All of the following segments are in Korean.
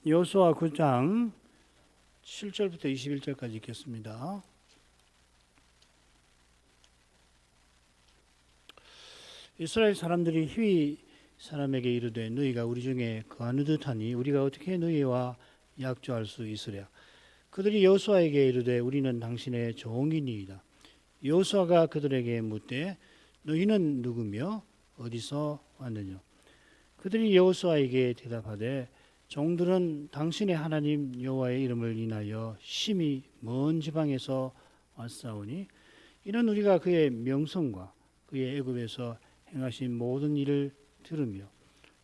여호수아 9장 7절부터 21절까지 읽겠습니다. 이스라엘 사람들이 히위 사람에게 이르되 너희가 우리 중에 거하는 듯하니 우리가 어떻게 너희와 약조할 수 있으랴. 그들이 여호수아에게 이르되 우리는 당신의 종이니이다. 여호수아가 그들에게 묻되 너희는 누구며 어디서 왔느냐. 그들이 여호수아에게 대답하되 종들은 당신의 하나님 여호와의 이름을 인하여 심히 먼 지방에서 왔사오니 이는 우리가 그의 명성과 그의 애굽에서 행하신 모든 일을 들으며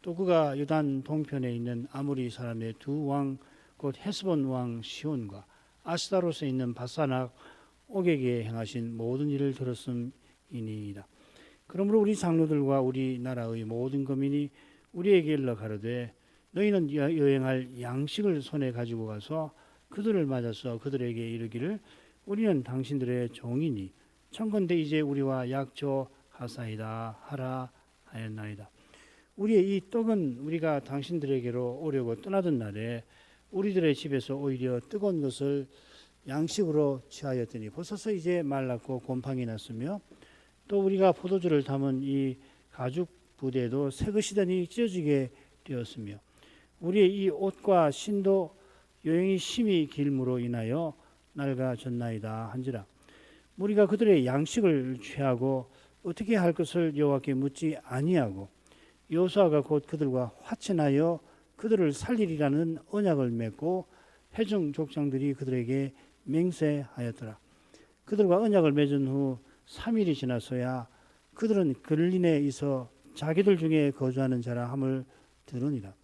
또 그가 요단 동편에 있는 아모리 사람의 두 왕 곧 헤스본 왕 시온과 아스다롯에 있는 바사낙 옥에게 행하신 모든 일을 들었음이니이다. 그러므로 우리 장로들과 우리 나라의 모든 거민이 우리에게 일러 가로되 너희는 여행할 양식을 손에 가지고 가서 그들을 맞아서 그들에게 이르기를 우리는 당신들의 종이니 청컨대 이제 우리와 약조하사이다 하라 하였나이다. 우리의 이 떡은 우리가 당신들에게로 오려고 떠나던 날에 우리들의 집에서 오히려 뜨거운 것을 양식으로 취하였더니 벌써서 이제 말랐고 곰팡이 났으며 또 우리가 포도주를 담은 이 가죽 부대도 새것이더니 찢어지게 되었으며 우리의 이 옷과 신도 여행이 심히 길므로 인하여 낡아졌나이다 한지라. 우리가 그들의 양식을 취하고 어떻게 할 것을 여호와께 묻지 아니하고 여호수아가 곧 그들과 화친하여 그들을 살리리라는 언약을 맺고 회중 족장들이 그들에게 맹세하였더라. 그들과 언약을 맺은 후 3일이 지나서야 그들은 그를린에 있어 자기들 중에 거주하는 자라 함을 들으니라.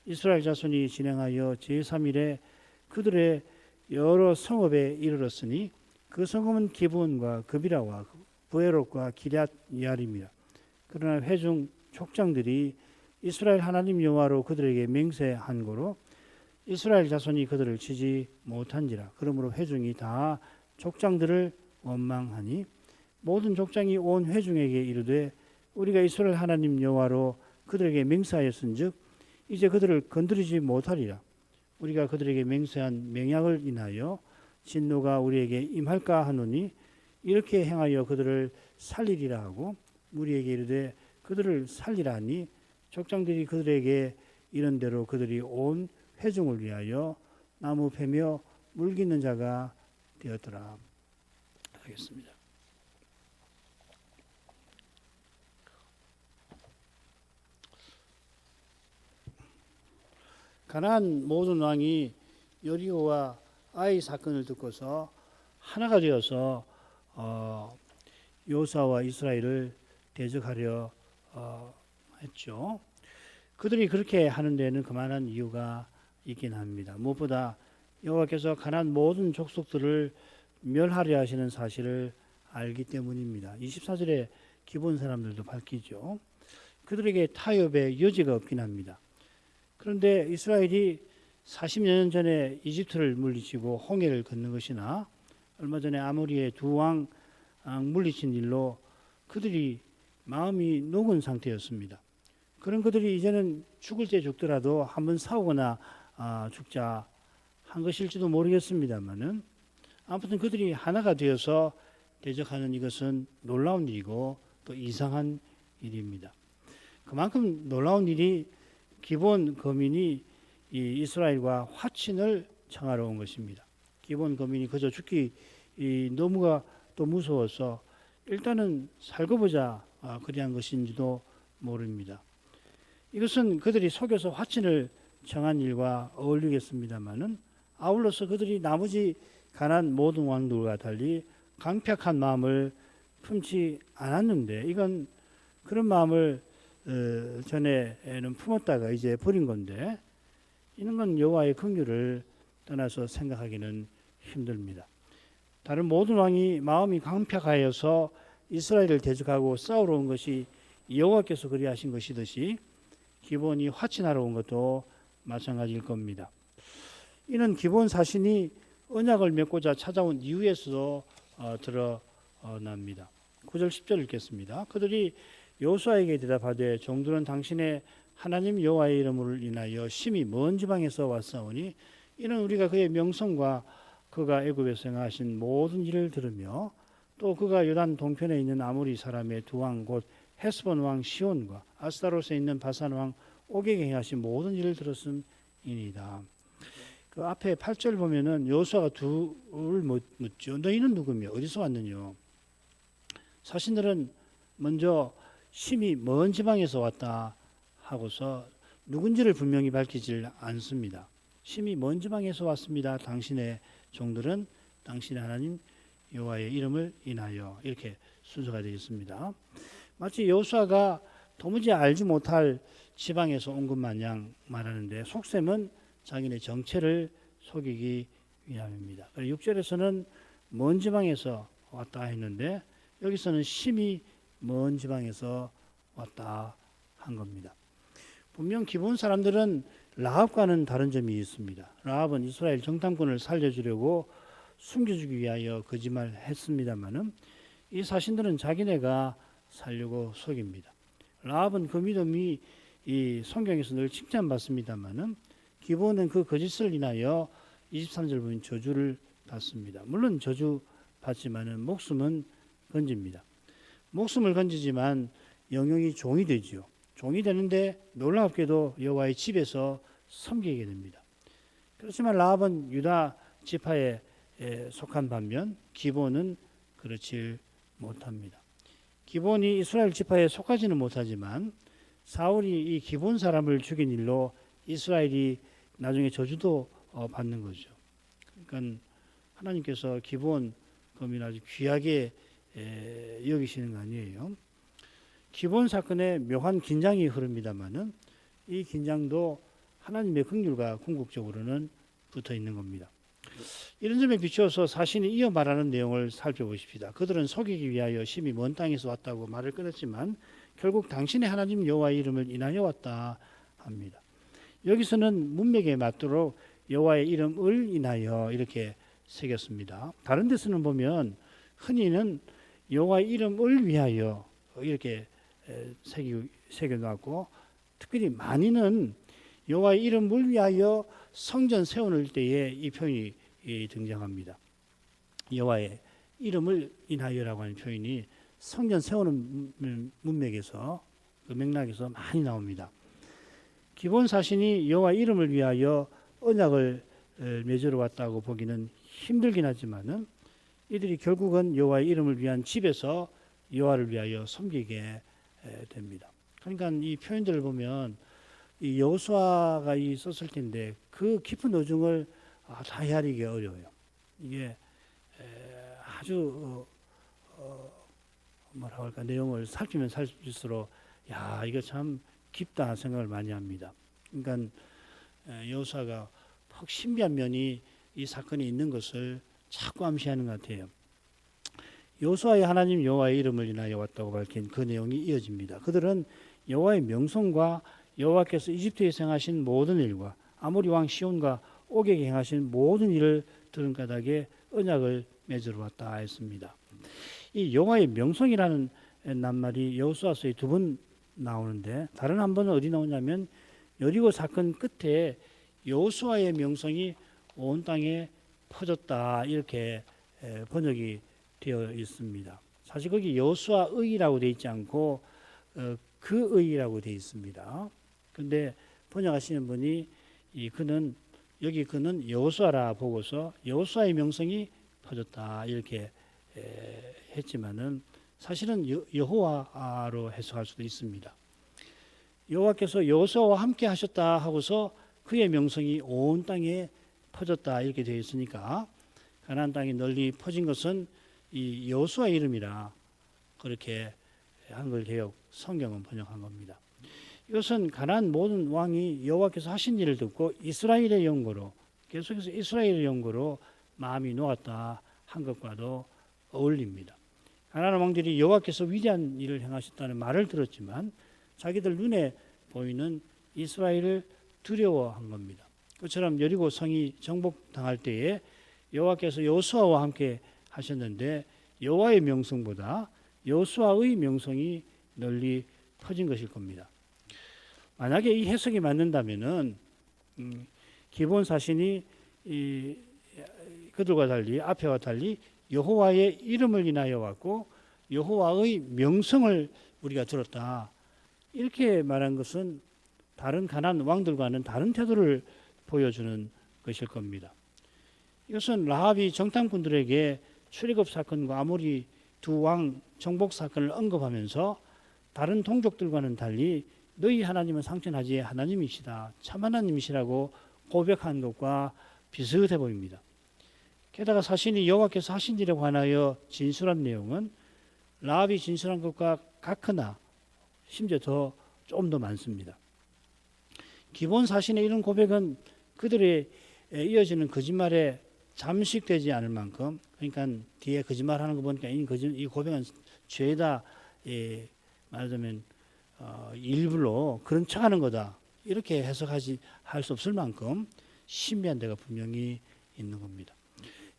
이스라엘 자손이 진행하여 제3일에 그들의 여러 성읍에 이르렀으니 그 성읍은 기브온과 그비라와 부에롯과 기럇 야림이라. 그러나 회중 족장들이 이스라엘 하나님 여호와로 그들에게 맹세한 고로 이스라엘 자손이 그들을 치지 못한지라. 그러므로 회중이 다 족장들을 원망하니 모든 족장이 온 회중에게 이르되 우리가 이스라엘 하나님 여호와로 그들에게 맹세하였은즉 이제 그들을 건드리지 못하리라. 우리가 그들에게 맹세한 맹약을 인하여 진노가 우리에게 임할까 하노니 이렇게 행하여 그들을 살리리라 하고 우리에게 이르되 그들을 살리라 하니 족장들이 그들에게 이런 대로 그들이 온 회중을 위하여 나무 패며 물기는 자가 되었더라. 하겠습니다. 가나안 모든 왕이 여리고와 아이 사건을 듣고서 하나가 되어서 여호수아와 이스라엘을 대적하려 했죠. 그들이 그렇게 하는 데는 그만한 이유가 있긴 합니다. 무엇보다 여호와께서 가나안 모든 족속들을 멸하려 하시는 사실을 알기 때문입니다. 24절에 기본 사람들도 밝히죠. 그들에게 타협의 여지가 없긴 합니다. 그런데 이스라엘이 40여 년 전에 이집트를 물리치고 홍해를 건넌 것이나 얼마 전에 아모리의 두 왕 물리친 일로 그들이 마음이 녹은 상태였습니다. 그런 그들이 이제는 죽을 때 죽더라도 한번 싸우거나 죽자 한 것일지도 모르겠습니다만은 아무튼 그들이 하나가 되어서 대적하는 이것은 놀라운 일이고 또 이상한 일입니다. 그만큼 놀라운 일이 기본 거민이 이 이스라엘과 화친을 청하러 온 것입니다. 기본 거민이 그저 죽기 너무가 또 무서워서 일단은 살고 보자 그리한 것인지도 모릅니다. 이것은 그들이 속여서 화친을 청한 일과 어울리겠습니다만은 아울러서 그들이 나머지 가난 모든 왕들과 달리 강팍한 마음을 품지 않았는데 이건 그런 마음을 전에는 품었다가 이제 버린 건데 이런 건 여호와의 긍휼을 떠나서 생각하기는 힘듭니다. 다른 모든 왕이 마음이 강팍하여서 이스라엘을 대적하고 싸우러 온 것이 여호와께서 그리하신 것이듯이 기본이 화친하러 온 것도 마찬가지일 겁니다. 이는 기본 자신이 언약을 맺고자 찾아온 이유에서도 드러납니다. 9절 10절 읽겠습니다. 그들이 여호수아에게 대답하되 종들은 당신의 하나님 여호와의 이름을 인하여 심히 먼 지방에서 왔사오니 이는 우리가 그의 명성과 그가 애굽에서 행하신 모든 일을 들으며 또 그가 요단 동편에 있는 아모리 사람의 두 왕 곧 헤스본 왕 시온과 아스타롯에 있는 바산 왕 옥에게 행하신 모든 일을 들었음이니이다. 그 앞에 8절 보면은 여호수아가 둘을 묻죠. 너희는 누구며 어디서 왔느냐? 사신들은 먼저 심히 먼 지방에서 왔다 하고서 누군지를 분명히 밝히질 않습니다. 심히 먼 지방에서 왔습니다. 당신의 종들은 당신의 하나님 여호와의 이름을 인하여 이렇게 순서가 되어 있습니다. 마치 여호수아가 도무지 알지 못할 지방에서 온 것 마냥 말하는데 속셈은 자기네 정체를 속이기 위함입니다. 6절에서는 먼 지방에서 왔다 했는데 여기서는 심히 먼 지방에서 왔다 한 겁니다. 분명 기본 사람들은 라합과는 다른 점이 있습니다. 라합은 이스라엘 정탐꾼을 살려주려고 숨겨주기 위하여 거짓말했습니다마는 이 사신들은 자기네가 살려고 속입니다. 라합은 그 믿음이 이 성경에서 늘 칭찬받습니다마는 기본은 그 거짓을 인하여 23절 보면 저주를 받습니다. 물론 저주 받지만은 목숨은 건집니다. 목숨을 건지지만 영영이 종이 되지요. 종이 되는데 놀랍게도 여호와의 집에서 섬기게 됩니다. 그렇지만 라합은 유다 지파에 속한 반면 기본은 그렇지 못합니다. 기본이 이스라엘 지파에 속하지는 못하지만 사울이 이 기본 사람을 죽인 일로 이스라엘이 나중에 저주도 받는 거죠. 그러니까 하나님께서 기본 검인 아주 귀하게 여기시는 거 아니에요. 기본 사건에 묘한 긴장이 흐릅니다만은 이 긴장도 하나님의 긍휼과 궁극적으로는 붙어 있는 겁니다. 이런 점에 비추어서 사신이 이어 말하는 내용을 살펴보십시다. 그들은 속이기 위하여 심히 먼 땅에서 왔다고 말을 끊었지만 결국 당신의 하나님 여호와의 이름을 인하여 왔다 합니다. 여기서는 문맥에 맞도록 여호와의 이름을 인하여 이렇게 새겼습니다. 다른 데서는 보면 흔히는 여호와의 이름을 위하여 이렇게 새겨놨고 특별히 많이는 여호와의 이름을 위하여 성전 세우는 때에 이 표현이 등장합니다. 여호와의 이름을 인하여라고 하는 표현이 성전 세우는 문맥에서 그 맥락에서 많이 나옵니다. 기본 사신이 여호와의 이름을 위하여 언약을 맺으러 왔다고 보기는 힘들긴 하지만은 이들이 결국은 여호와의 이름을 위한 집에서 여호와를 위하여 섬기게 됩니다. 그러니까 이 표현들을 보면 이 여호수아가 썼을 텐데 그 깊은 의중을 다 헤아리기 어려워요. 이게 아주 뭐라고 할까 내용을 살피면 살필수록 야 이거 참 깊다 생각을 많이 합니다. 그러니까 여호수아가 퍽 신비한 면이 이 사건에 있는 것을 자꾸 암시하는 것 같아요. 여호수아의 하나님 여호와의 이름을 인하여 왔다고 밝힌 그 내용이 이어집니다. 그들은 여호와의 명성과 여호와께서 이집트에서 행하신 모든 일과 아모리 왕 시온과 옥에게 행하신 모든 일을 들은 까닭에 언약을 맺으러 왔다 했습니다. 이 여호와의 명성이라는 낱말이 여호수아서에 2번 나오는데 다른 한 번은 어디 나오냐면 여리고 사건 끝에 여호수아의 명성이 온 땅에 퍼졌다 이렇게 번역이 되어 있습니다. 사실 거기 여호수아의라고 되어 있지 않고 그의라고 되어 있습니다. 그런데 번역하시는 분이 그는 여호수아라 보고서 여호수아의 명성이 퍼졌다 이렇게 했지만은 사실은 여호와로 해석할 수도 있습니다. 여호와께서 여호수아와 함께 하셨다 하고서 그의 명성이 온 땅에 퍼졌다 이렇게 되어 있으니까 가나안 땅에 널리 퍼진 것은 이 여호수아의 이름이라 그렇게 한글 개역 성경은 번역한 겁니다. 이것은 가나안 모든 왕이 여호와께서 하신 일을 듣고 이스라엘의 영광으로 계속해서 이스라엘의 영광으로 마음이 놓았다 한 것과도 어울립니다. 가나안 왕들이 여호와께서 위대한 일을 행하셨다는 말을 들었지만 자기들 눈에 보이는 이스라엘을 두려워한 겁니다. 그처럼 여리고 성이 정복당할 때에 여호와께서 여호수아와 함께 하셨는데 여호와의 명성보다 여호수아의 명성이 널리 퍼진 것일 겁니다. 만약에 이 해석이 맞는다면은 기본 사신이 그들과 달리 앞에와 달리 여호와의 이름을 인하여 왔고 여호와의 명성을 우리가 들었다. 이렇게 말한 것은 다른 가나안 왕들과는 다른 태도를 보여주는 것일 겁니다. 이것은 라합이 정탐꾼들에게 출애굽 사건과 아모리 두 왕 정복 사건을 언급하면서 다른 동족들과는 달리 너희 하나님은 상천하지의 하나님이시다. 참 하나님이시라고 고백한 것과 비슷해 보입니다. 게다가 사신이 여호와께서 하신 일에 관하여 진술한 내용은 라합이 진술한 것과 같거나 심지어 좀 더 많습니다. 기본 사신의 이런 고백은 그들의 이어지는 거짓말에 잠식되지 않을 만큼, 그러니까 뒤에 거짓말하는 거 보니까 이 고백은 죄다, 말하자면 일부러 그런 척하는 거다, 이렇게 할 수 없을 만큼 신비한 데가 분명히 있는 겁니다.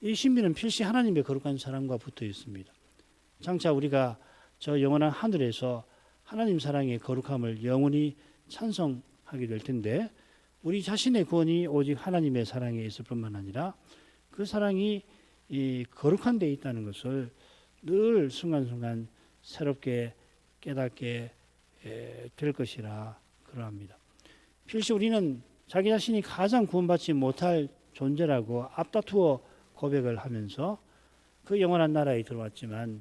이 신비는 필시 하나님의 거룩한 사랑과 붙어 있습니다. 장차 우리가 저 영원한 하늘에서 하나님 사랑의 거룩함을 영원히 찬송하게 될 텐데, 우리 자신의 구원이 오직 하나님의 사랑에 있을 뿐만 아니라 그 사랑이 이 거룩한 데 있다는 것을 늘 순간순간 새롭게 깨닫게 될 것이라 그러합니다. 필시 우리는 자기 자신이 가장 구원받지 못할 존재라고 앞다투어 고백을 하면서 그 영원한 나라에 들어왔지만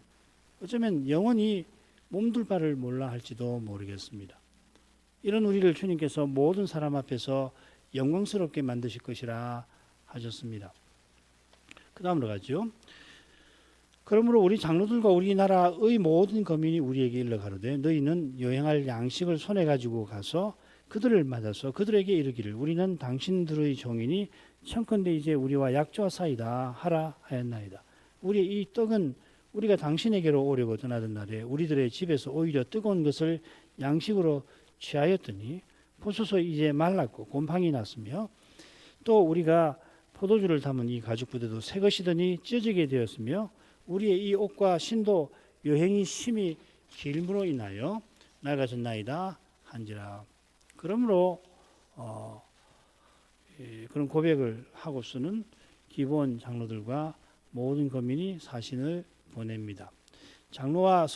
어쩌면 영원히 몸둘 바를 몰라 할지도 모르겠습니다. 이런 우리를 주님께서 모든 사람 앞에서 영광스럽게 만드실 것이라 하셨습니다. 그 다음으로 가죠. 그러므로 우리 장로들과 우리나라의 모든 거민이 우리에게 일러 가로되 너희는 여행할 양식을 손에 가지고 가서 그들을 맞아서 그들에게 이르기를 우리는 당신들의 종이니 청컨대 이제 우리와 약조하사이다 하라 하였나이다. 우리 이 떡은 우리가 당신에게로 오려고 떠나던 날에 우리들의 집에서 오히려 뜨거운 것을 양식으로 취하였더니 보소서 이제 말랐고 곰팡이 났으며 또 우리가 포도주를 담은 이 가죽 부대도 새 것이더니 찢어지게 되었으며 우리의 이 옷과 신도 여행이 심히 길므로 인하여 낡아졌나이다 한지라. 그러므로 그런 고백을 하고서는 기본 장로들과 모든 거민이 사신을 보냅니다. 장로와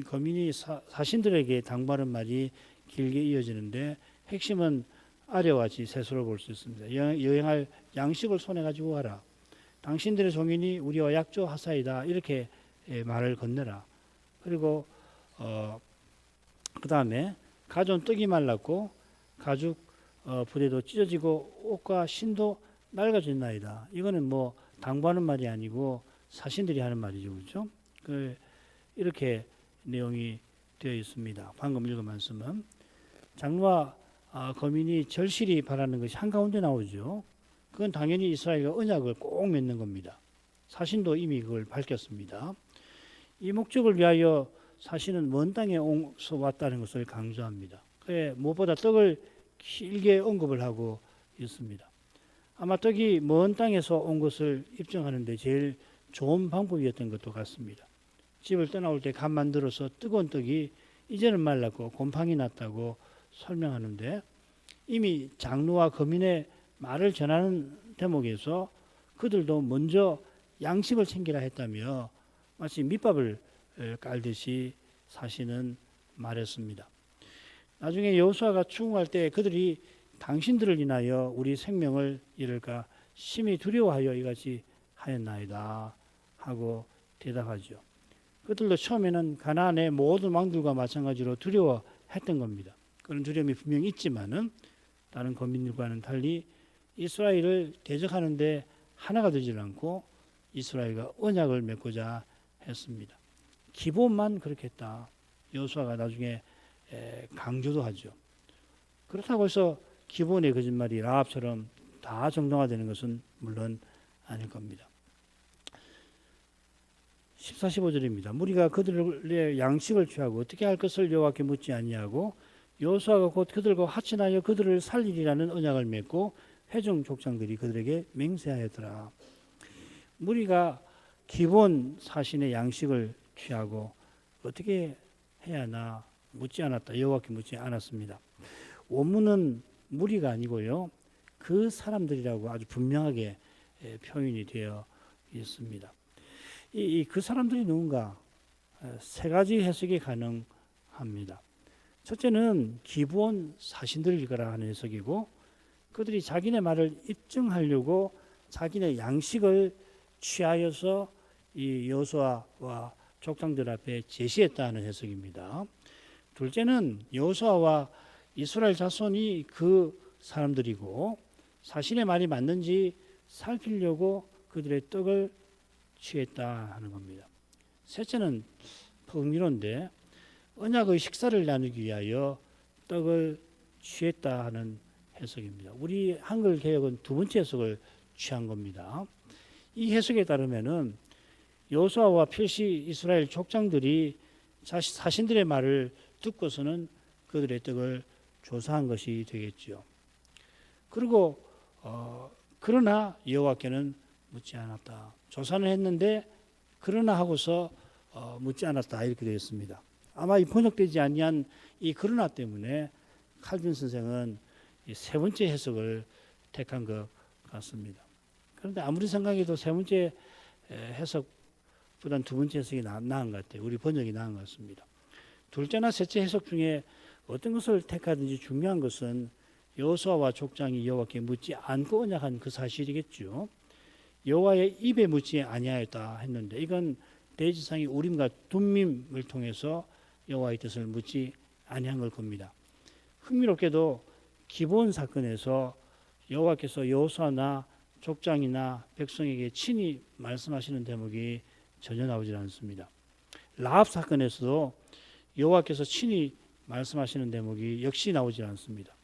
거민이 사신들에게 당부하는 말이 길게 이어지는데 핵심은 아래와 같이 셋으로 볼 수 있습니다. 여행할 양식을 손에 가지고 가라. 당신들의 종인이 우리와 약조하사이다. 이렇게 말을 건네라. 그리고 그 다음에 가져온 떡이 말랐고 가죽 부대도 찢어지고 옷과 신도 낡아졌나이다. 이거는 뭐 당부하는 말이 아니고 사신들이 하는 말이죠, 그렇죠? 이렇게 내용이 되어 있습니다. 방금 읽은 말씀은 장로와 거민이 절실히 바라는 것이 한가운데 나오죠. 그건 당연히 이스라엘과 언약을 꼭 맺는 겁니다. 사신도 이미 그걸 밝혔습니다. 이 목적을 위하여 사신은 먼 땅에서 왔다는 것을 강조합니다. 무엇보다 떡을 길게 언급을 하고 있습니다. 아마 떡이 먼 땅에서 온 것을 입증하는데 제일 좋은 방법이었던 것도 같습니다. 집을 떠나올 때 갓 만들어서 뜨거운 떡이 이제는 말랐고 곰팡이 났다고 설명하는데 이미 장로와 거민의 말을 전하는 대목에서 그들도 먼저 양식을 챙기라 했다며 마치 밑밥을 깔듯이 사신은 말했습니다. 나중에 여호수아가 추궁할 때 그들이 당신들을 인하여 우리 생명을 잃을까 심히 두려워하여 이같이 하였나이다 하고 대답하죠. 그들도 처음에는 가나안의 모든 왕들과 마찬가지로 두려워했던 겁니다. 그런 두려움이 분명히 있지만은 다른 거민들과는 달리 이스라엘을 대적하는데 하나가 되지 않고 이스라엘과 언약을 맺고자 했습니다. 기본만 그렇게 했다. 여호수아가 나중에 강조도 하죠. 그렇다고 해서 기본의 거짓말이 라합처럼 다 정당화되는 것은 물론 아닐 겁니다. 14, 15절입니다. 무리가 그들의 양식을 취하고 어떻게 할 것을 여호와께 묻지 아니하고 여호수아가 곧 그들과 화친하여 그들을 살리리라는 언약을 맺고 회중 족장들이 그들에게 맹세하였더라. 무리가 기본 사신의 양식을 취하고 어떻게 해야 하나 묻지 않았다. 여호와께 묻지 않았습니다. 원문은 무리가 아니고요. 그 사람들이라고 아주 분명하게 표현이 되어 있습니다. 그 사람들이 누군가? 세 가지 해석이 가능합니다. 첫째는 기브온 사신들일 거라 하는 해석이고, 그들이 자기네 말을 입증하려고 자기네 양식을 취하여서 이 여호수아와 족장들 앞에 제시했다는 해석입니다. 둘째는 여호수아와 이스라엘 자손이 그 사람들이고 자신의 말이 맞는지 살피려고 그들의 떡을 취했다 하는 겁니다. 셋째는 흥미로운데 언약의 식사를 나누기 위하여 떡을 취했다 하는 해석입니다. 우리 한글 개역은 두 번째 해석을 취한 겁니다. 이 해석에 따르면은 여호수아와 필시 이스라엘 족장들이 자신들의 말을 듣고서는 그들의 떡을 조사한 것이 되겠죠. 그리고 그러나 여호와께는 묻지 않았다. 조사는 했는데 그러나 하고서 묻지 않았다 이렇게 되어 있습니다. 아마 이 번역되지 아니한 이 그러나 때문에 칼빈 선생은 이 세 번째 해석을 택한 것 같습니다. 그런데 아무리 생각해도 세 번째 해석보다는 두 번째 해석이 나은 것 같아요. 우리 번역이 나은 것 같습니다. 둘째나 셋째 해석 중에 어떤 것을 택하든지 중요한 것은 여호수아와 족장이 여호와께 묻지 않고 언약한 그 사실이겠죠. 여호와의 입에 묻지 아니하였다 했는데 이건 대지상의 우림과 둠밈을 통해서 여호와의 뜻을 묻지 아니한 걸 겁니다. 흥미롭게도 기브온 사건에서 여호와께서 여호수아나 족장이나 백성에게 친히 말씀하시는 대목이 전혀 나오지 않습니다. 라합 사건에서도 여호와께서 친히 말씀하시는 대목이 역시 나오지 않습니다.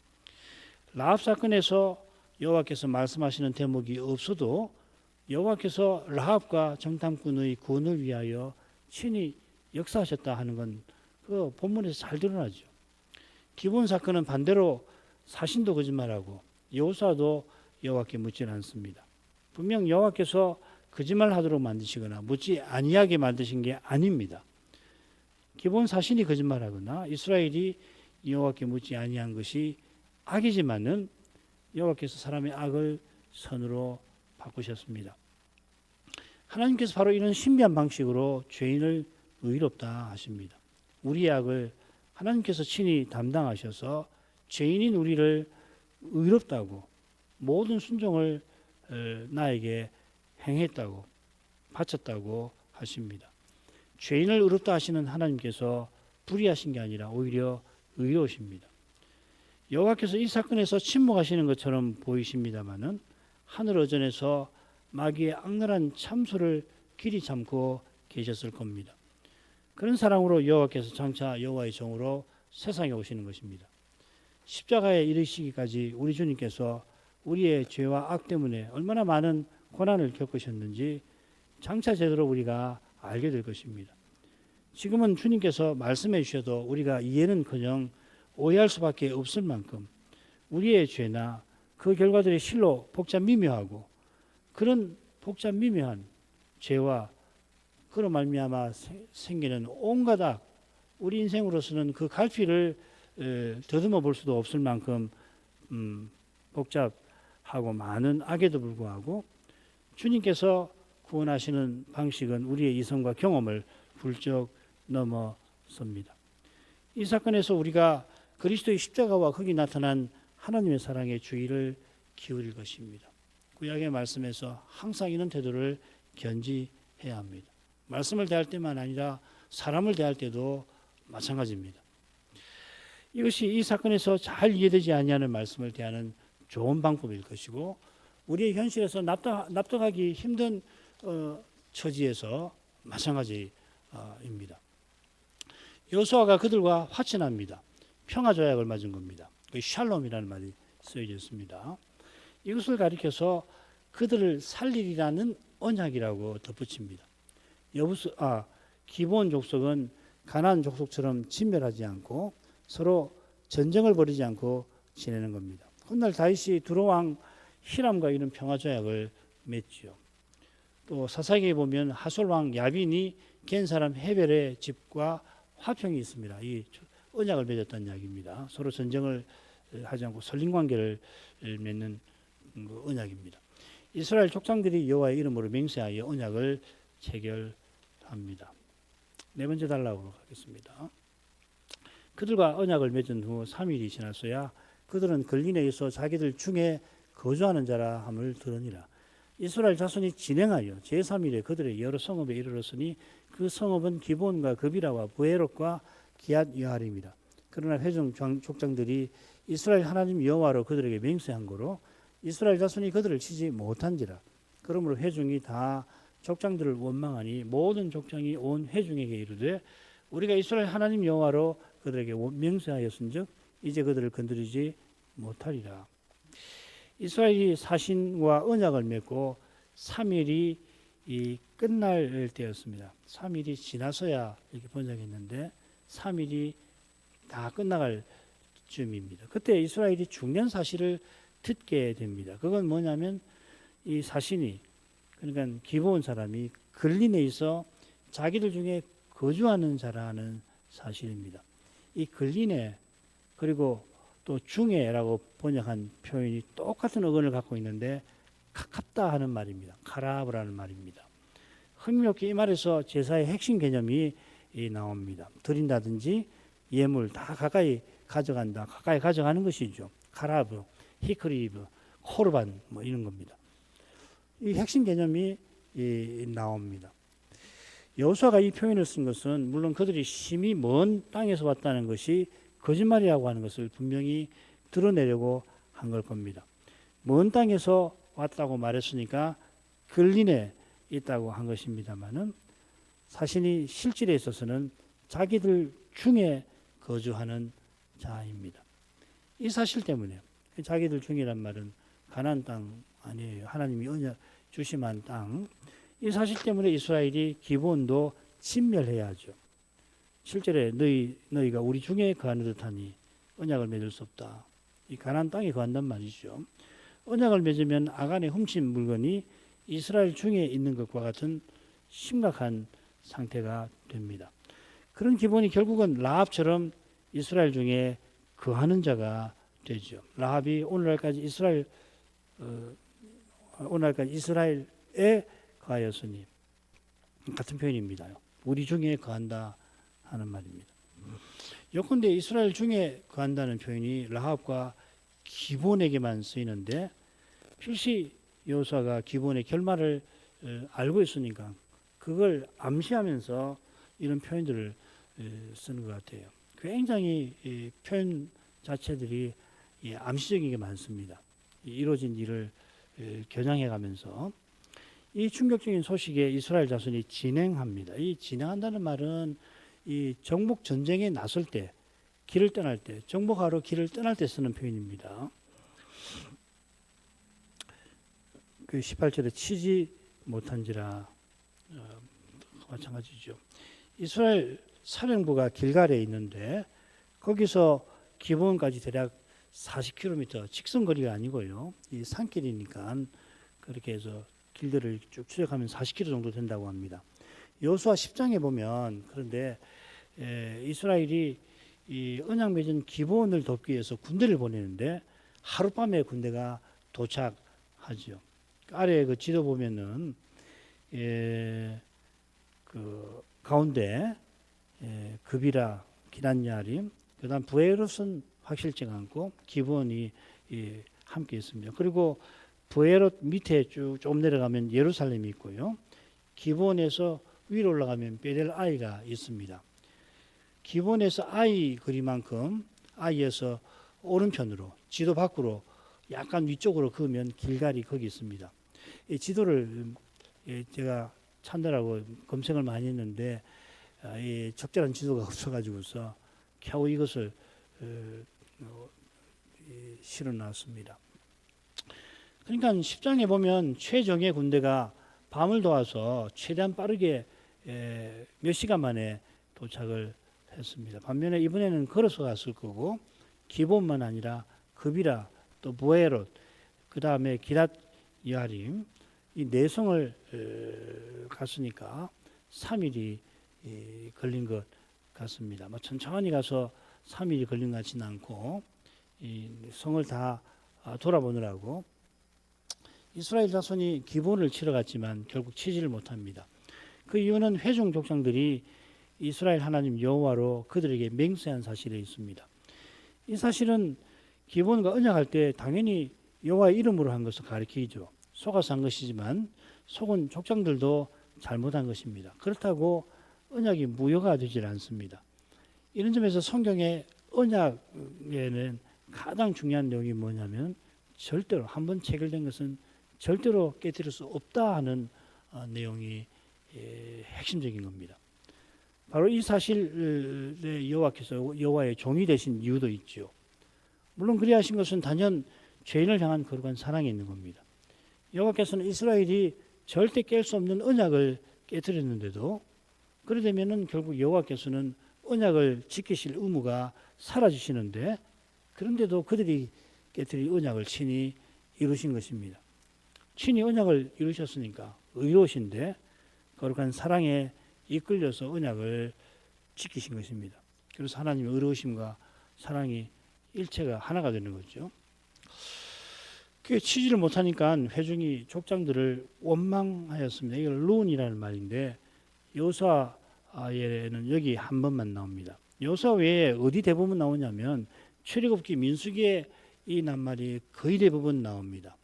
라합 사건에서 여호와께서 말씀하시는 대목이 없어도 여호와께서 라합과 정탐꾼의 구원을 위하여 친히 역사하셨다 하는 건 그 본문에서 잘 드러나죠. 기브온 사건은 반대로 사신도 거짓말하고 여호수아도 여호와께 묻지는 않습니다. 분명 여호와께서 거짓말하도록 만드시거나 묻지 아니하게 만드신 게 아닙니다. 기브온 사신이 거짓말하거나 이스라엘이 여호와께 묻지 아니한 것이 악이지만은 여호와께서 사람의 악을 선으로 바꾸셨습니다. 하나님께서 바로 이런 신비한 방식으로 죄인을 의롭다 하십니다. 우리의 악을 하나님께서 친히 담당하셔서 죄인인 우리를 의롭다고 모든 순종을 나에게 행했다고 바쳤다고 하십니다. 죄인을 의롭다 하시는 하나님께서 불의하신 게 아니라 오히려 의로우십니다. 여호와께서 이 사건에서 침묵하시는 것처럼 보이십니다마는 하늘 어전에서 마귀의 악랄한 참소를 길이 참고 계셨을 겁니다. 그런 사랑으로 여호와께서 장차 여호와의 종으로 세상에 오시는 것입니다. 십자가에 이르시기까지 우리 주님께서 우리의 죄와 악 때문에 얼마나 많은 고난을 겪으셨는지 장차 제대로 우리가 알게 될 것입니다. 지금은 주님께서 말씀해 주셔도 우리가 이해는커녕 오해할 수밖에 없을 만큼 우리의 죄나 그 결과들이 실로 복잡 미묘하고 그런 복잡 미묘한 죄와 그로 말미암아 생기는 온갖 악, 우리 인생으로서는 그 갈피를 더듬어 볼 수도 없을 만큼 복잡하고 많은 악에도 불구하고 주님께서 구원하시는 방식은 우리의 이성과 경험을 훌쩍 넘어섭니다. 이 사건에서 우리가 그리스도의 십자가와 거기 나타난 하나님의 사랑에 주의를 기울일 것입니다. 구약의 말씀에서 항상 이런 태도를 견지해야 합니다. 말씀을 대할 때만 아니라 사람을 대할 때도 마찬가지입니다. 이것이 이 사건에서 잘 이해되지 아니하는 말씀을 대하는 좋은 방법일 것이고 우리의 현실에서 납득하기 힘든 처지에서 마찬가지입니다. 여호수아가 그들과 화친합니다. 평화조약을 맺은 겁니다. 샬롬이라는 말이 쓰여져 있습니다. 이것을 가리켜서 그들을 살리리라는 언약이라고 덧붙입니다. 기브온 족속은 가나안 족속처럼 진멸하지 않고 서로 전쟁을 벌이지 않고 지내는 겁니다. 훗날 다윗이 두로왕 히람과 이런 평화조약을 맺죠. 또 사사기에 보면 하솔왕 야빈이 겐 사람 헤벨의 집과 화평이 있습니다. 이 언약을 맺었다는 이야기입니다. 서로 전쟁을 하지 않고 설린 관계를 맺는 언약입니다. 이스라엘 족장들이 여호와의 이름으로 맹세하여 언약을 체결합니다. 네 번째 달라고 하겠습니다. 그들과 언약을 맺은 후 3일이 지났어야 그들은 걸린에서 자기들 중에 거주하는 자라 함을 들으니라. 이스라엘 자손이 진행하여 제3일에 그들의 여러 성읍에 이르렀으니 그 성읍은 기본과 그비라와 부에롯과 기앗 여아림이라. 그러나 회중 족장들이 이스라엘 하나님 여호와로 그들에게 맹세한 거로 이스라엘 자손이 그들을 치지 못한지라. 그러므로 회중이 다 족장들을 원망하니 모든 족장이 온 회중에게 이르되 우리가 이스라엘 하나님 여호와로 그들에게 맹세하였은즉 이제 그들을 건드리지 못하리라. 이스라엘이 사신과 언약을 맺고 3일이 끝날 때였습니다. 3일이 지나서야 이렇게 번역했는데 3일이 다 끝나갈 쯤입니다. 그때 이스라엘이 중요한 사실을 듣게 됩니다. 그건 뭐냐면 이 사신이 그러니까 기브온 사람이 걸린에 있어 자기들 중에 거주하는 자라는 사실입니다. 이 걸린에 그리고 또 중에라고 번역한 표현이 똑같은 어근을 갖고 있는데 가깝다 하는 말입니다. 가라브라는 말입니다. 흥미롭게 이 말에서 제사의 핵심 개념이 나옵니다. 드린다든지 예물 다 가까이 가져간다. 가까이 가져가는 것이죠. 가라브, 히크리브, 코르반 뭐 이런 겁니다. 이 핵심 개념이 나옵니다. 여호수아가 이 표현을 쓴 것은 물론 그들이 심히 먼 땅에서 왔다는 것이 거짓말이라고 하는 것을 분명히 드러내려고 한 걸 겁니다. 먼 땅에서 왔다고 말했으니까 걸린에 있다고 한 것입니다만은 사신이 실질에 있어서는 자기들 중에 거주하는 자입니다. 이 사실 때문에 자기들 중이란 말은 가나안 땅 아니에요. 하나님이 언약 주심한 땅. 이 사실 때문에 이스라엘이 기본도 진멸해야 하죠. 7절에 너희가 우리 중에 거하는 듯하니 언약을 맺을 수 없다. 이 가나안 땅에 거한단 말이죠. 언약을 맺으면 아간에 훔친 물건이 이스라엘 중에 있는 것과 같은 심각한 상태가 됩니다. 그런 기본이 결국은 라합처럼 이스라엘 중에 거하는 자가 되죠. 라합이 오늘날까지 이스라엘에 거하였으니 같은 표현입니다. 우리 중에 거한다 하는 말입니다. 요컨대 이스라엘 중에 거한다는 표현이 라합과 기본에게만 쓰이는데 필시 여호수아가 기본의 결말을 알고 있으니까 그걸 암시하면서 이런 표현들을 쓰는 것 같아요. 굉장히 표현 자체들이 암시적인 게 많습니다. 이루어진 일을 겨냥해가면서 이 충격적인 소식에 이스라엘 자손이 진행합니다. 이 진행한다는 말은 이 정복 전쟁에 나설 때, 길을 떠날 때, 정복하러 길을 떠날 때 쓰는 표현입니다. 그 18절에 치지 못한지라 마찬가지죠. 이스라엘 사령부가 길갈에 있는데 거기서 기브온까지 대략 40km 직선거리가 아니고요. 이 산길이니까 그렇게 해서 길들을 쭉 추적하면 40km 정도 된다고 합니다. 여호수아 10장에 보면 그런데 이스라엘이 이 언약 맺은 기브온을 돕기 위해서 군대를 보내는데 하룻밤에 군대가 도착하죠. 아래 그 지도 보면은 그 가운데 급이라 기란야림, 그다음 부에롯은 확실치가 않고 기브온이 함께 있습니다. 그리고 부에롯 밑에 쭉 좀 내려가면 예루살렘이 있고요. 기브온에서 위로 올라가면 베델 아이가 있습니다. 기브온에서 아이 거리만큼 아이에서 오른편으로 지도 밖으로 약간 위쪽으로 그으면 길갈이 거기 있습니다. 이 지도를 제가 찾느라고 검색을 많이 했는데 적절한 지도가 없어가지고서 겨우 이것을 실어놨습니다. 그러니까 10장에 보면 최정예 군대가 밤을 도와서 최대한 빠르게 몇 시간 만에 도착을 했습니다. 반면에 이번에는 걸어서 갔을 거고 기본만 아니라 급이라 또 부에롯 그 다음에 기랏 여아림 이 네 성을 갔으니까 3일이 걸린 것 같습니다. 뭐 천천히 가서 3일이 걸린 것 같지는 않고 이 성을 다 돌아보느라고 이스라엘 자손이 기본을 치러 갔지만 결국 치지를 못합니다. 그 이유는 회중 족장들이 이스라엘 하나님 여호와로 그들에게 맹세한 사실에 있습니다. 이 사실은 기본과 언약할 때 당연히 여호와의 이름으로 한 것을 가리키죠. 속아서 한 것이지만 속은 족장들도 잘못한 것입니다. 그렇다고 언약이 무효가 되질 않습니다. 이런 점에서 성경의 언약에는 가장 중요한 내용이 뭐냐면 절대로 한번 체결된 것은 절대로 깨뜨릴 수 없다 하는 내용이 핵심적인 겁니다. 바로 이 사실에 여호와께서 여호와의 종이 되신 이유도 있죠. 물론 그리 하신 것은 단연 죄인을 향한 거룩한 사랑이 있는 겁니다. 여호와께서는 이스라엘이 절대 깰 수 없는 언약을 깨뜨렸는데도 그러되면은 결국 여호와께서는 언약을 지키실 의무가 사라지시는데 그런데도 그들이 깨뜨린 언약을 친히 이루신 것입니다. 친히 언약을 이루셨으니까 의로우신데 거룩한 사랑에 이끌려서 언약을 지키신 것입니다. 그래서 하나님의 의로우심과 사랑이 일체가 하나가 되는 거죠. 그게 치지를 못하니까 회중이 족장들을 원망하였습니다. 이걸 룬이라는 말인데 여호수아에는 여기 한 번만 나옵니다. 여호수아 외에 어디 대부분 나오냐면 출애굽기, 민수기에 이 낱말이 거의 대부분 나옵니다.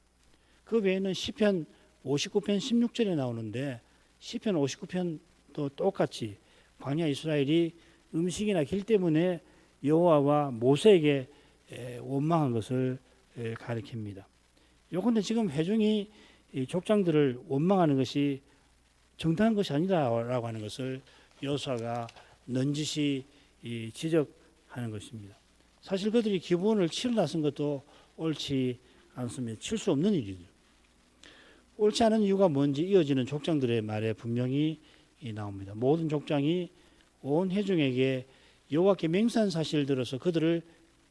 그 외에는 시편 59편 16절에 나오는데 시편 59편도 똑같이 광야 이스라엘이 음식이나 길 때문에 여호와와 모세에게 원망한 것을 가리킵니다. 요건데 지금 회중이 족장들을 원망하는 것이 정당한 것이 아니다라고 하는 것을 여호수아가 넌지시 지적하는 것입니다. 사실 그들이 기본을 치러 나선 것도 옳지 않습니다. 칠 수 없는 일이죠. 옳지 않은 이유가 뭔지 이어지는 족장들의 말에 분명히 나옵니다. 모든 족장이 온 회중에게 여호와께 맹세한 사실을 들어서 그들을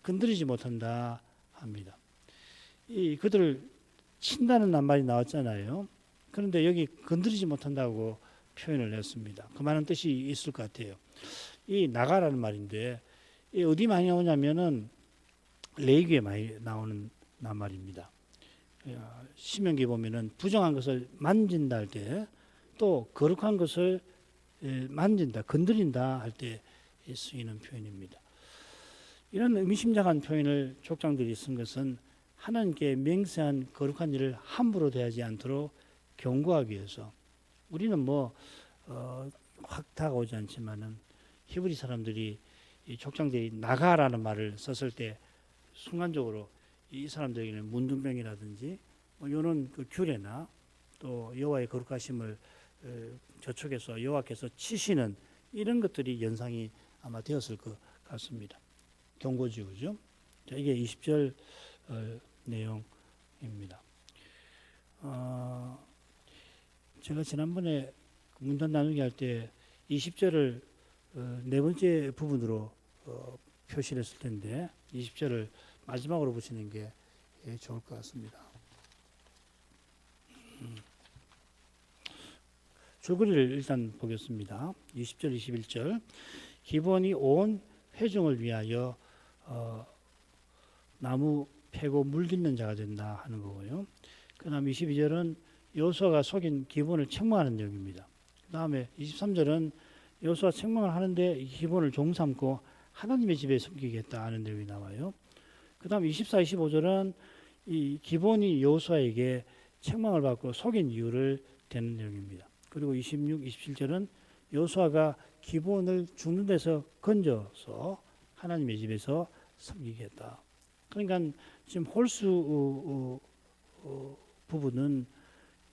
건드리지 못한다 합니다. 그들을 친다는 낱말이 나왔잖아요. 그런데 여기 건드리지 못한다고 표현을 했습니다. 그 많은 뜻이 있을 것 같아요. 이 나가라는 말인데 어디 많이 나오냐면은 레위기에 많이 나오는 낱말입니다. 신명기 보면은 부정한 것을 만진다 할 때 또 거룩한 것을 만진다, 건드린다 할 때 쓰이는 표현입니다. 이런 의미심장한 표현을 족장들이 쓴 것은 하나님께 맹세한 거룩한 일을 함부로 대하지 않도록 경고하기 위해서 우리는 확 다가오지 않지만은 히브리 사람들이 이 족장들이 나가라는 말을 썼을 때 순간적으로 이 사람들에게는 문둥병이라든지 이런 그 규례나 또 여호와의 거룩하심을 저촉해서 여호와께서 치시는 이런 것들이 연상이 아마 되었을 것 같습니다. 경고지요, 그죠? 이게 20절 내용입니다. 제가 지난번에 문단 나누기 할 때 20절을 네 번째 부분으로 표시를 했을 텐데 20절을 마지막으로 보시는 게 좋을 것 같습니다. 줄거리를 일단 보겠습니다. 20절, 21절. 기본이 온 회중을 위하여 나무 패고 물깃는 자가 된다 하는 거고요. 그 다음 22절은 여호수아가 속인 기본을 책망하는 내용입니다. 그 다음에 23절은 여호수아 책망을 하는데 기본을 종삼고 하나님의 집에 섬기겠다 하는 내용이 나와요. 그 다음 24, 25절은 이 기본이 여호수아에게 책망을 받고 속인 이유를 대는 내용입니다. 그리고 26, 27절은 여호수아가 기본을 죽는 데서 건져서 하나님의 집에서 섬기겠다. 그러니까 지금 홀수 부분은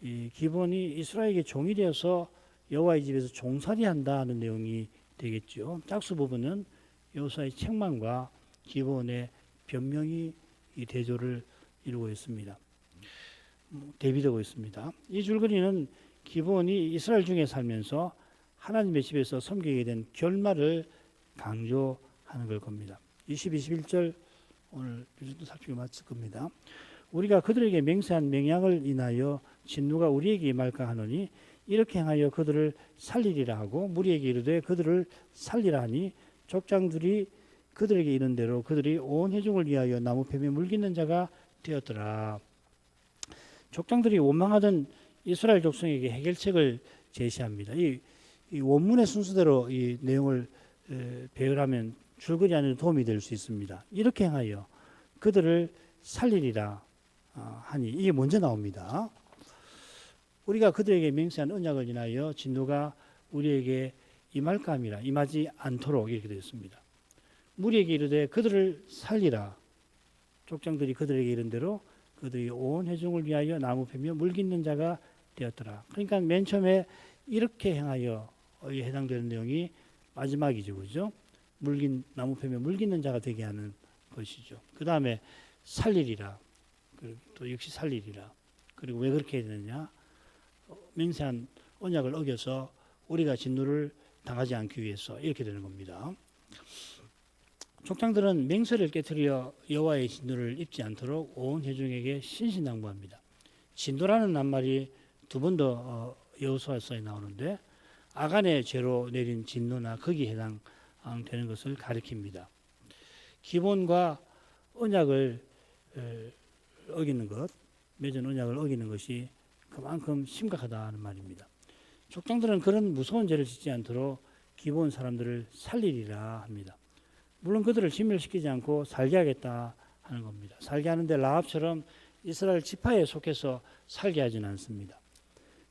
이 기본이 이스라엘에게 종이 되어서 여호와의 집에서 종살이한다 하는 내용이 되겠죠. 짝수 부분은 여호수아의 책망과 기본의 변명이 이 대조를 이루고 있습니다. 대비되고 있습니다. 이 줄거리는 기본이 이스라엘 중에 살면서 하나님의 집에서 섬기게 된 결말을 강조하는 걸 겁니다. 20, 21절 오늘 살피고 마칠 겁니다. 우리가 그들에게 맹세한 맹약을 인하여 진노가 우리에게 임할까 하노니 이렇게 행하여 그들을 살리리라 하고 무리에게 이르되 그들을 살리라 하니 족장들이 그들에게 이른 대로 그들이 온 회중을 위하여 나무 뱀에 물깃는 자가 되었더라. 족장들이 원망하던 이스라엘 족속에게 해결책을 제시합니다. 이 원문의 순서대로 이 내용을 배열하면 줄거리 안에 도움이 될 수 있습니다. 이렇게 행하여 그들을 살리리라 하니 이게 먼저 나옵니다. 우리가 그들에게 맹세한 언약을 인하여 진노가 우리에게 임할까 함이라 임하지 않도록 이렇게 되었습니다. 무리에게 이르되 그들을 살리라. 족장들이 그들에게 이른 대로 그들이 온 회중을 위하여 나무 패며 물깃는 자가 되었더라. 그러니까 맨 처음에 이렇게 행하여 해당되는 내용이 마지막이죠, 그죠? 나무 패며 물깃는 자가 되게 하는 것이죠. 그 다음에 살리리라. 또 역시 살리리라. 그리고 왜 그렇게 해야 되느냐? 맹세한 언약을 어겨서 우리가 진노를 당하지 않기 위해서 이렇게 되는 겁니다. 족장들은 맹세를 깨뜨려 여호와의 진노를 입지 않도록 온 회중에게 신신당부합니다. 진노라는 낱말이 두 번 더 여호수아서에 나오는데 아간의 죄로 내린 진노나 거기에 해당되는 것을 가리킵니다. 기본과 언약을 어기는 것, 맺은 언약을 어기는 것이 그만큼 심각하다는 말입니다. 족장들은 그런 무서운 죄를 짓지 않도록 기본 사람들을 살리리라 합니다. 물론 그들을 진멸시키지 않고 살게 하겠다 하는 겁니다. 살게 하는데 라합처럼 이스라엘 지파에 속해서 살게 하지는 않습니다.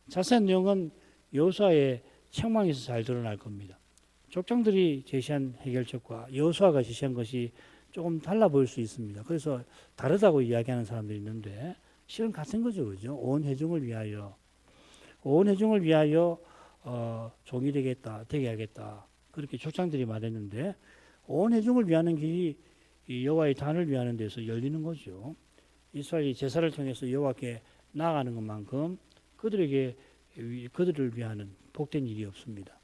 자세한 내용은 여호수아의 책망에서 잘 드러날 겁니다. 족장들이 제시한 해결책과 여호수아가 제시한 것이 조금 달라 보일 수 있습니다. 그래서 다르다고 이야기하는 사람들이 있는데 실은 같은 거죠, 그죠? 온 회중을 위하여 종이 되게 하겠다. 그렇게 족장들이 말했는데 온 회중을 위하는 길이 여호와의 단을 위하는 데서 열리는 거죠. 이스라엘이 제사를 통해서 여호와께 나아가는 것만큼 그들을 위하는 복된 일이 없습니다.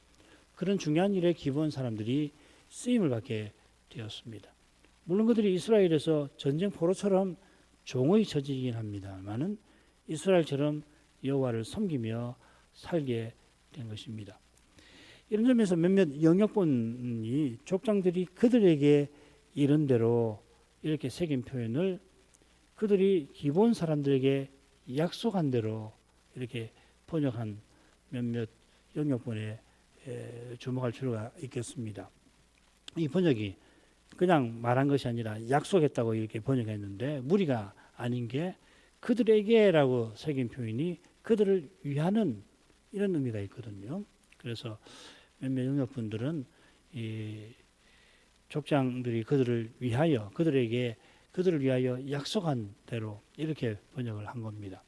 그런 중요한 일에 기본 사람들이 쓰임을 받게 되었습니다. 물론 그들이 이스라엘에서 전쟁 포로처럼 종의 처지이긴 합니다만은 이스라엘처럼 여호와를 섬기며 살게 된 것입니다. 이런 점에서 몇몇 영역본이 족장들이 그들에게 이른 대로 이렇게 새긴 표현을 그들이 기본 사람들에게 약속한 대로 이렇게 번역한 몇몇 영역본에 주목할 필요가 있겠습니다. 이 번역이 그냥 말한 것이 아니라 약속했다고 이렇게 번역했는데 무리가 아닌 게 그들에게라고 새긴 표현이 그들을 위하는 이런 의미가 있거든요. 그래서 몇몇 영역분들은 이 족장들이 그들을 위하여 그들을 위하여 약속한 대로 이렇게 번역을 한 겁니다.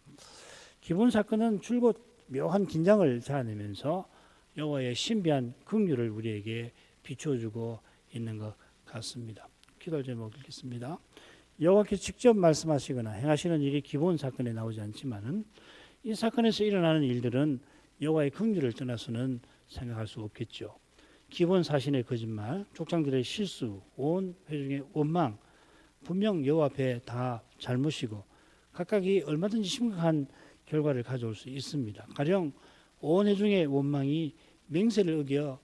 기본 사건은 줄곧 묘한 긴장을 자아내면서 여호와의 신비한 긍휼을 우리에게 비춰주고 있는 것 같습니다. 기도 제목 읽겠습니다. 여호와께서 직접 말씀하시거나 행하시는 일이 기본 사건에 나오지 않지만은 이 사건에서 일어나는 일들은 여호와의 긍휼을 떠나서는 생각할 수 없겠죠. 기본 사신의 거짓말, 족장들의 실수, 온 회중의 원망, 분명 여호와 앞에 다 잘못이고 각각이 얼마든지 심각한 결과를 가져올 수 있습니다. 가령 온 회중의 원망이 맹세를 어겨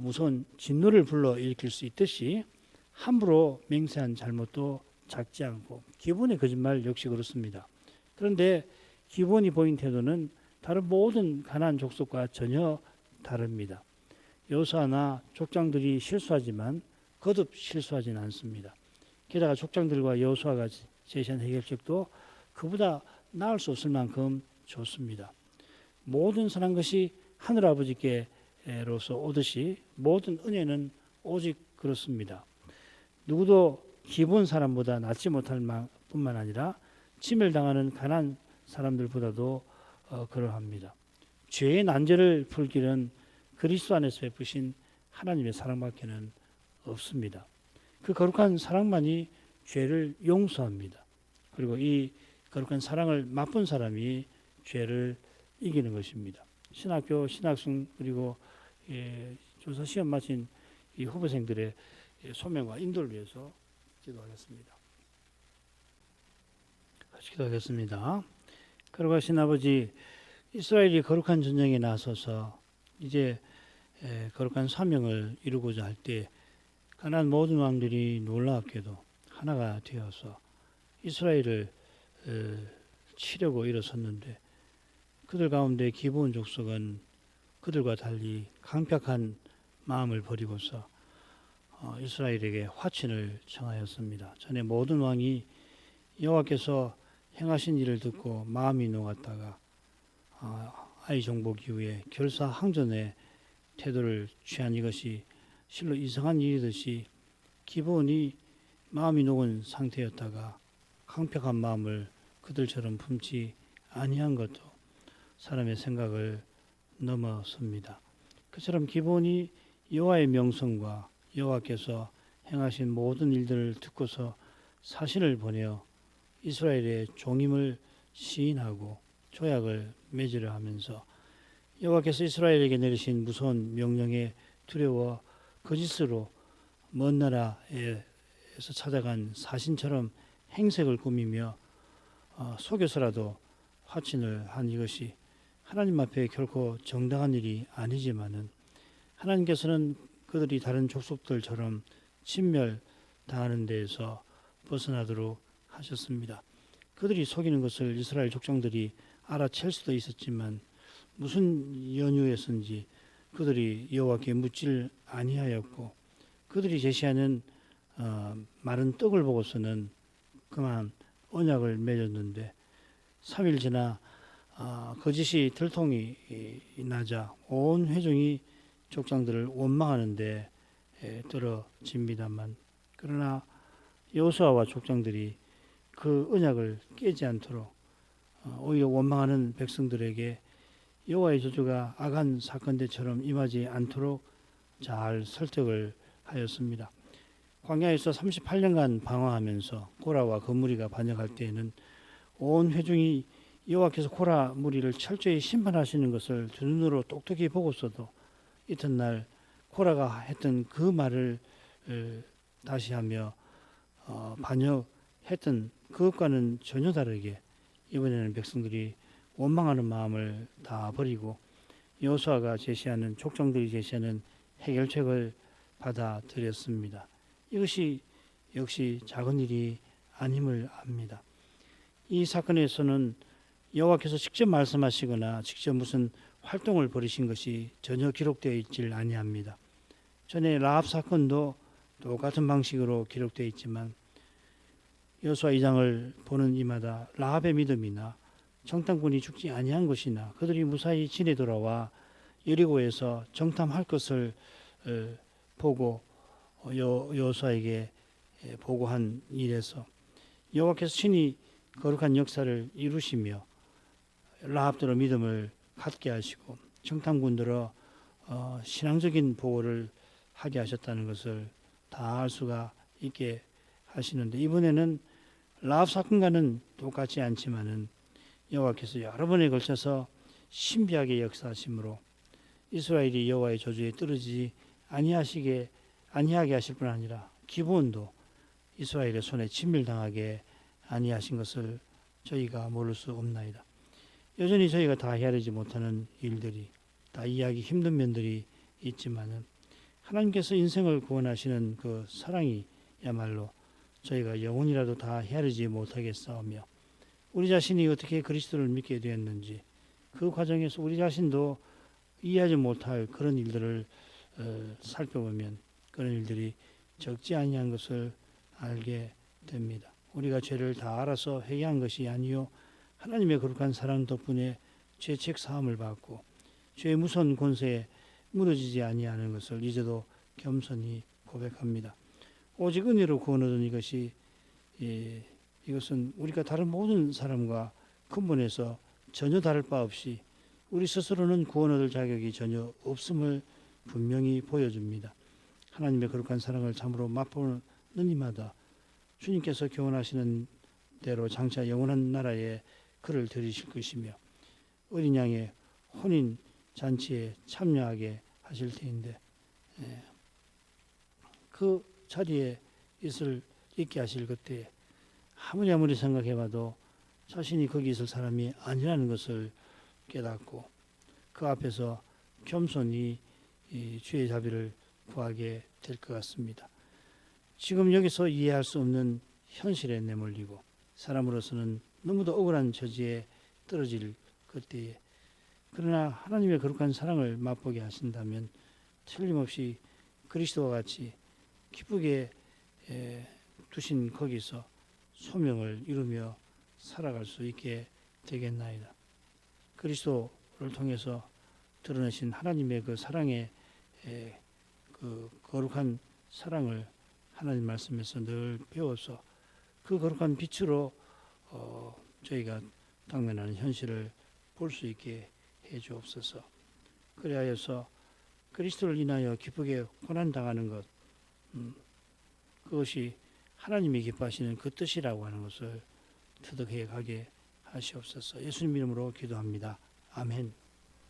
무서운 진노를 불러일으킬 수 있듯이 함부로 맹세한 잘못도 작지 않고 기본의 거짓말 역시 그렇습니다. 그런데 기본이 보인 태도는 다른 모든 가나안 족속과 전혀 다릅니다. 여호수아나 족장들이 실수하지만 거듭 실수하지는 않습니다. 게다가 족장들과 여호수아가 제시한 해결책도 그보다 나을 수 없을 만큼 좋습니다. 모든 선한 것이 하늘아버지께로서 오듯이 모든 은혜는 오직 그렇습니다. 누구도 기본 사람보다 낫지 못할 뿐만 아니라 치멸당하는 가난한 사람들보다도 그러합니다. 죄의 난제를 풀 길은 그리스도 안에서 베푸신 하나님의 사랑밖에는 없습니다. 그 거룩한 사랑만이 죄를 용서합니다. 그리고 이 거룩한 사랑을 맛본 사람이 죄를 이기는 것입니다. 신학교, 신학생 그리고 조사 시험 마친 이 후보생들의 소명과 인도를 위해서 기도하겠습니다. 같이 기도하겠습니다. 거룩하신 아버지, 이스라엘이 거룩한 전쟁에 나서서 이제 거룩한 사명을 이루고자 할 때 하나는 모든 왕들이 놀랍게도 하나가 되어서 이스라엘을 치려고 일어섰는데 그들 가운데 기브온 족속은 그들과 달리 강팍한 마음을 버리고서 이스라엘에게 화친을 청하였습니다. 전에 모든 왕이 여호와께서 행하신 일을 듣고 마음이 녹았다가 아이 정복 이후에 결사항전의 태도를 취한 이것이 실로 이상한 일이듯이 기브온이 마음이 녹은 상태였다가 강팍한 마음을 그들처럼 품지 아니한 것도 사람의 생각을 넘어섭니다. 그처럼 기브온이 여호와의 명성과 여호와께서 행하신 모든 일들을 듣고서 사신을 보내어 이스라엘의 종임을 시인하고 조약을 맺으려 하면서 여호와께서 이스라엘에게 내리신 무서운 명령에 두려워 거짓으로 먼 나라에서 찾아간 사신처럼 행색을 꾸미며 속여서라도 화친을 한 이것이 하나님 앞에 결코 정당한 일이 아니지만은 하나님께서는 그들이 다른 족속들처럼 진멸당하는 데에서 벗어나도록 하셨습니다. 그들이 속이는 것을 이스라엘 족장들이 알아챌 수도 있었지만 무슨 연유에서인지 그들이 여호와께 묻질 아니하였고 그들이 제시하는 마른 떡을 보고서는 그만 언약을 맺었는데 3일 지나 거짓이 들통이 나자 온 회중이 족장들을 원망하는데 떨어집니다만 그러나 여호수아와 족장들이 그 언약을 깨지 않도록 오히려 원망하는 백성들에게 여호와의 저주가 아간 사건 때처럼 임하지 않도록 잘 설득을 하였습니다. 광야에서 38년간 방황하면서 고라와 그 무리가 반역할 때에는 온 회중이 여호와께서 고라 무리를 철저히 심판하시는 것을 두 눈으로 똑똑히 보고서도 이튿날 고라가 했던 그 말을 다시 하며 반역했던 그것과는 전혀 다르게 이번에는 백성들이 원망하는 마음을 다 버리고 여호수아가 제시하는 족장들이 제시하는 해결책을 받아들였습니다. 이것이 역시 작은 일이 아님을 압니다. 이 사건에서는 여호와께서 직접 말씀하시거나 직접 무슨 활동을 벌이신 것이 전혀 기록되어 있질 아니합니다. 전에 라합 사건도 똑같은 방식으로 기록되어 있지만 여호수아 2장을 보는 이마다 라합의 믿음이나 정탐꾼이 죽지 아니한 것이나 그들이 무사히 진에 돌아와 여리고에서 정탐할 것을 보고 여호수아에게 보고한 일에서 여호와께서 친히 거룩한 역사를 이루시며 라합들의 믿음을 갖게 하시고 정탐꾼들의 신앙적인 보호를 하게 하셨다는 것을 다 알 수가 있게 하시는데 이번에는 라합 사건과는 똑같지 않지만은 여호와께서 여러 번에 걸쳐서 신비하게 역사하심으로 이스라엘이 여호와의 저주에 떨어지지 아니하게 하실 뿐 아니라 기브온도 이스라엘의 손에 진멸당하게 아니하신 것을 저희가 모를 수 없나이다. 여전히 저희가 다 헤아리지 못하는 일들이 다 이해하기 힘든 면들이 있지만은 하나님께서 인생을 구원하시는 그 사랑이야말로 저희가 영혼이라도 다 헤아리지 못하겠사오며 우리 자신이 어떻게 그리스도를 믿게 되었는지 그 과정에서 우리 자신도 이해하지 못할 그런 일들을 살펴보면 그런 일들이 적지 아니한 것을 알게 됩니다. 우리가 죄를 다 알아서 회개한 것이 아니요 하나님의 거룩한 사랑 덕분에 죄책 사함을 받고 죄의 무서운 권세에 무너지지 아니하는 것을 이제도 겸손히 고백합니다. 오직 은혜로 구원 얻은 이것은 우리가 다른 모든 사람과 근본에서 전혀 다를 바 없이 우리 스스로는 구원 얻을 자격이 전혀 없음을 분명히 보여줍니다. 하나님의 거룩한 사랑을 참으로 맛보는 이마다 주님께서 교훈하시는 대로 장차 영원한 나라에 그를 들이실 것이며 어린 양의 혼인 잔치에 참여하게 하실 테인데 그 자리에 있게 하실 그때 아무리 생각해봐도 자신이 거기 있을 사람이 아니라는 것을 깨닫고 그 앞에서 겸손히 주의 자비를 구하게 될 것 같습니다. 지금 여기서 이해할 수 없는 현실에 내몰리고 사람으로서는 너무도 억울한 처지에 떨어질 그때에 그러나 하나님의 거룩한 사랑을 맛보게 하신다면 틀림없이 그리스도와 같이 기쁘게 두신 거기서 소명을 이루며 살아갈 수 있게 되겠나이다. 그리스도를 통해서 드러내신 하나님의 그 사랑의 그 거룩한 사랑을 하나님 말씀에서 늘 배워서 그 거룩한 빛으로 저희가 당면하는 현실을 볼 수 있게 해 주옵소서. 그리하여서 그리스도를 인하여 기쁘게 고난당하는 것 그것이 하나님이 기뻐하시는 그 뜻이라고 하는 것을 터득해 가게 하시옵소서. 예수님 이름으로 기도합니다. 아멘.